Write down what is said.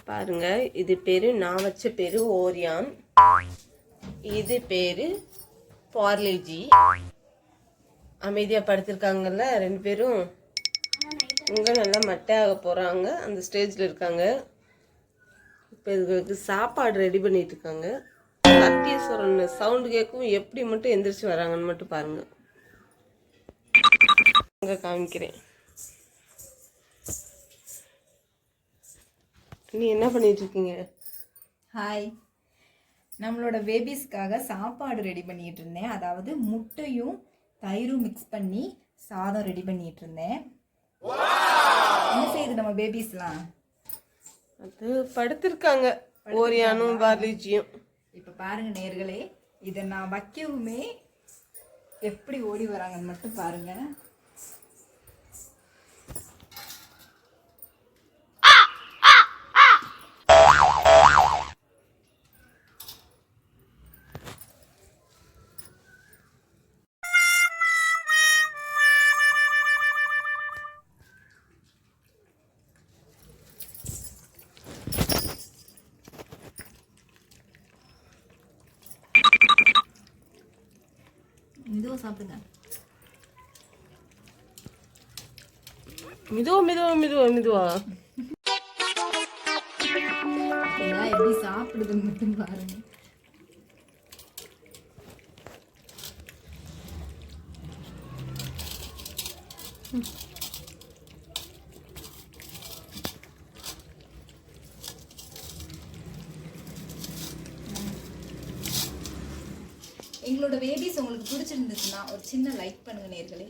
பாருங்க, இது பேரு நான் வச்ச பேரு ஓரியான். இது பேரு பார்லேஜி. அமைதியா படுத்திருக்காங்கல்ல ரெண்டு பேரும். இங்க நல்லா மட்டையாக போறாங்க, அந்த ஸ்டேஜ்ல இருக்காங்க. இப்போ இதுகளுக்கு சாப்பாடு ரெடி பண்ணிட்டு இருக்காங்க. சத்தீஸ்வரன் சவுண்டு கேட்கும், எப்படி மட்டும் எந்திரிச்சு வராங்கன்னு மட்டும் பாருங்க. அங்க காமிக்கிறேன். நீ என்ன பண்ணிட்டு இருக்கீங்க? ஹாய், நம்மளோட பேபிஸ்க்காக சாப்பாடு ரெடி பண்ணிட்டு இருந்தேன். அதாவது முட்டையும் தயிரும் மிக்ஸ் பண்ணி சாதம் ரெடி பண்ணிட்டு இருந்தேன். என்ன செய்யுது நம்ம பேபிஸ்லாம்? அது படுத்திருக்காங்க, ஓரியானும் பார்லேஜியும். இப்போ பாருங்க நேர்களே, இதை நான் வைக்கவுமே எப்படி ஓடி வராங்கன்னு மட்டும் பாருங்க. மெதுவா சாப்பிடுங்க. மெதுவா மெதுவா மெதுவா மெதுவா. எப்படி சாப்பிடுதுன்னு மட்டும் பாருங்க. எங்களோட பேபிஸ் உங்களுக்கு பிடிச்சிருந்துச்சுன்னா ஒரு சின்ன லைக் பண்ணுங்க நேர்களே.